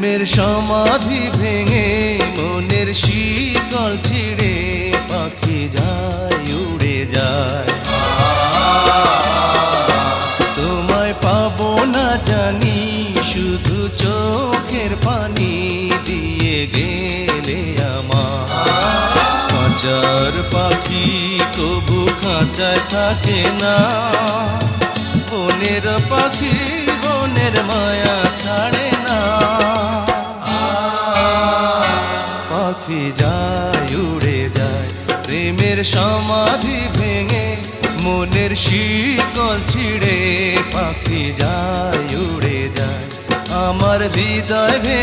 প্রেমের সমাধি ভেঙে মনের শিকল ছিঁড়ে পাখি যায় উড়ে যায়। তোমায় পাবো না জানি শুধু চোখের পানি দিয়ে গেলে আমার। খাঁচার পাখি তবু খাঁচায় থাকে না, বনের পাখি বনের মায়া ছাড়ে না। পাখি যায় উড়ে যায় প্রেমের সমাধি ভেঙে মনের শিকল ছিঁড়ে পাখি যায় উড়ে যায়। আমার হৃদয়